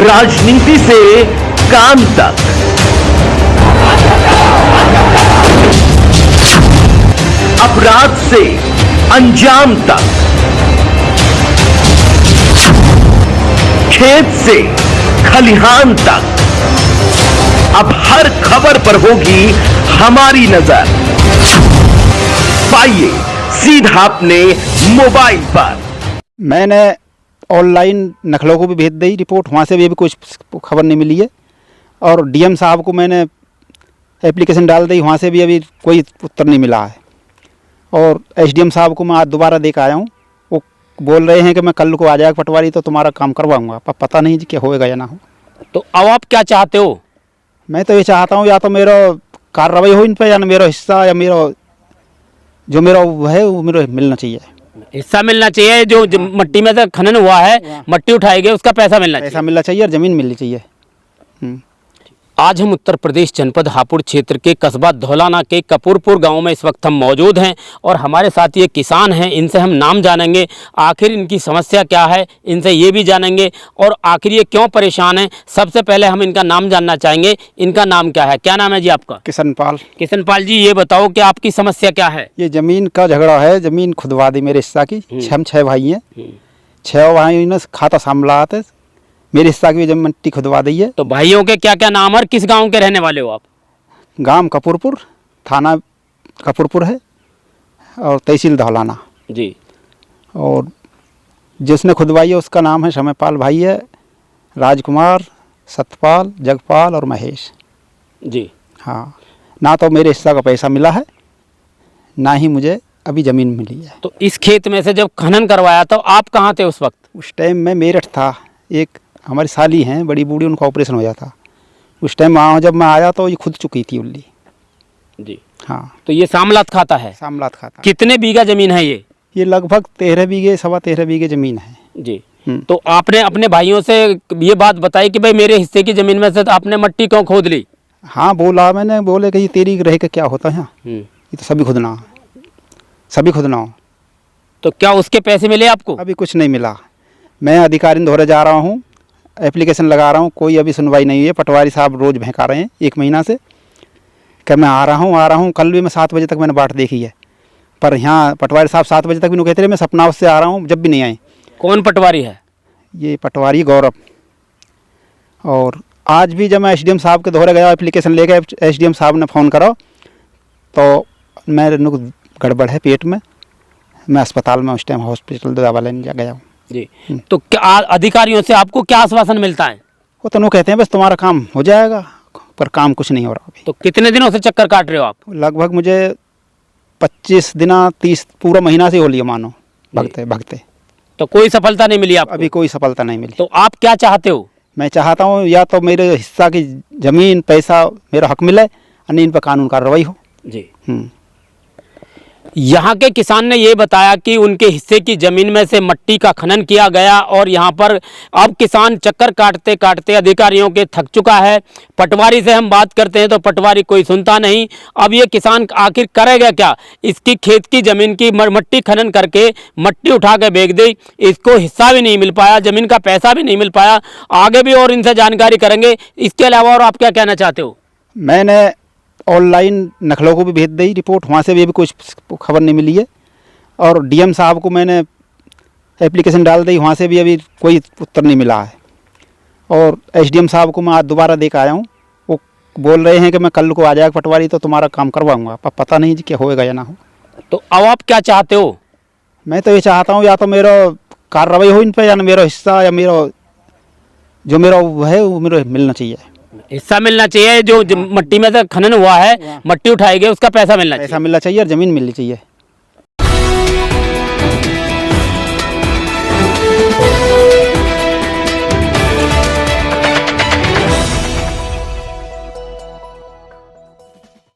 राजनीति से काम तक, अपराध से अंजाम तक, खेत से खलिहान तक, अब हर खबर पर होगी हमारी नजर। पाइए सीधा अपने मोबाइल पर। मैंने ऑनलाइन नखलों को भी भेज दी रिपोर्ट, वहाँ से भी अभी कुछ खबर नहीं मिली है। और डीएम साहब को मैंने एप्लीकेशन डाल दी, वहाँ से भी अभी कोई उत्तर नहीं मिला है। और एसडीएम साहब को मैं आज दोबारा देख आया हूँ, वो बोल रहे हैं कि मैं कल को आ जाएगा पटवारी तो तुम्हारा काम करवाऊँगा, पर पता नहीं जी क्या होएगा या ना हो। तो अब आप क्या चाहते हो? मैं तो ये चाहता हूँ या तो मेरा कार्रवाई हो इन पर, या मेरा हिस्सा या मेरा जो मेरा वो है वो मेरा मिलना चाहिए। हिस्सा मिलना चाहिए, जो मट्टी में से खनन हुआ है, मट्टी उठाई गई, उसका पैसा मिलना चाहिए। पैसा मिलना चाहिए और ज़मीन मिलनी चाहिए। आज हम उत्तर प्रदेश जनपद हापुड़ क्षेत्र के कस्बा धौलाना के कपूरपुर गांव में इस वक्त हम मौजूद हैं और हमारे साथ ये किसान हैं। इनसे हम नाम जानेंगे, आखिर इनकी समस्या क्या है, इनसे ये भी जानेंगे और आखिर ये क्यों परेशान हैं। सबसे पहले हम इनका नाम जानना चाहेंगे। इनका नाम क्या है? क्या नाम है जी आपका? किशनपाल। किशनपाल जी, ये बताओ कि आपकी समस्या क्या है? ये ज़मीन का झगड़ा है, ज़मीन खुदवा दी मेरे हिस्सा की। हम 6 भाई हैं, 6 भाई ने खाता संभला थे, मेरे हिस्सा की जमीन मिट्टी खुदवा दी है। तो भाइयों के क्या क्या नाम और किस गांव के रहने वाले हो आप? गांव कपूरपुर, थाना कपूरपुर है और तहसील धौलाना जी। और जिसने खुदवाई है उसका नाम है समयपाल भाई है, राजकुमार, सतपाल, जगपाल और महेश जी। हाँ, ना तो मेरे हिस्सा का पैसा मिला है, ना ही मुझे अभी ज़मीन मिली है। तो इस खेत में से जब खनन करवाया तो आप कहाँ थे उस वक्त? उस टाइम में मेरठ था। एक हमारी साली हैं बड़ी बूढ़ी, उनका ऑपरेशन हो जाता। उस टाइम वहाँ जब मैं आया तो ये खुद चुकी थी उल्ली जी। हाँ। तो ये सामलात खाता है? सामलात खाता। कितने बीघा जमीन है ये? ये लगभग 13 बीघे, 13.25 बीघे ज़मीन है जी। तो आपने अपने भाइयों से ये बात बताई कि भाई मेरे हिस्से की ज़मीन में से तो आपने मट्टी क्यों खोद ली? हाँ बोला मैंने, बोले कि ये तेरी रह के क्या होता है यहाँ, ये तो सभी खुदना, सभी खुदना हो। तो क्या उसके पैसे मिले आपको? अभी कुछ नहीं मिला। मैं अधिकारी धोरे जा रहा हूँ, एप्लीकेशन लगा रहा हूँ, कोई अभी सुनवाई नहीं है। पटवारी साहब रोज़ भहका रहे हैं 1 महीना से कि मैं आ रहा हूँ। कल भी मैं 7 बजे तक मैंने बाट देखी है, पर यहाँ पटवारी साहब 7 बजे तक भी नहीं कहते रहे, मैं सपना से आ रहा हूँ, जब भी नहीं आए। कौन पटवारी है? ये पटवारी गौरव। और आज भी जब मैं एसडीएम साहब के दोहरे गया एप्लीकेशन लेकर, एसडीएम साहब ने फ़ोन करा तो मेरे गड़बड़ है पेट में, मैं अस्पताल में उस टाइम हॉस्पिटल दवा लेने जा गया हूँ जी। तो क्या अधिकारियों से आपको क्या आश्वासन मिलता है? वो तो कहते हैं बस तुम्हारा काम हो जाएगा, पर काम कुछ नहीं हो रहा अभी। तो कितने दिनों से चक्कर काट रहे हो आप? लगभग मुझे 25 दिन 30 पूरा महीना से हो लिया मानो भगते भगते। तो कोई सफलता नहीं मिली आपको? अभी कोई सफलता नहीं मिली। तो आप क्या चाहते हो? मैं चाहता हूँ या तो मेरे हिस्सा की ज़मीन पैसा मेरा हक मिले, अन्य इन पर कानून कार्रवाई हो जी। यहाँ के किसान ने ये बताया कि उनके हिस्से की ज़मीन में से मट्टी का खनन किया गया और यहाँ पर अब किसान चक्कर काटते काटते अधिकारियों के थक चुका है। पटवारी से हम बात करते हैं तो पटवारी कोई सुनता नहीं। अब ये किसान आखिर करेगा क्या? इसकी खेत की ज़मीन की मट्टी खनन करके मट्टी उठा के बेच दी, इसको हिस्सा भी नहीं मिल पाया, ज़मीन का पैसा भी नहीं मिल पाया। आगे भी और इनसे जानकारी करेंगे। इसके अलावा और आप क्या कहना चाहते हो? मैंने ऑनलाइन नखलों को भी भेज दी रिपोर्ट, वहाँ से भी अभी कुछ खबर नहीं मिली है। और डीएम साहब को मैंने एप्लीकेशन डाल दी, वहाँ से भी अभी कोई उत्तर नहीं मिला है। और एसडीएम साहब को मैं आज दोबारा देख आया हूँ, वो बोल रहे हैं कि मैं कल को आ जाएगा पटवारी तो तुम्हारा काम करवाऊँगा, पर पता नहीं जी क्या होएगा या ना हो। तो अब आप क्या चाहते हो? मैं तो ये चाहता हूँ या तो मेरा कार्रवाई हो इन पर, या मेरा हिस्सा या मेरा जो मेरा वो है वो मेरा मिलना चाहिए। हिस्सा मिलना चाहिए, जो मट्टी में से खनन हुआ है, मट्टी उठाई गई, उसका पैसा मिलना चाहिए। पैसा मिलना चाहिए और ज़मीन मिलनी चाहिए।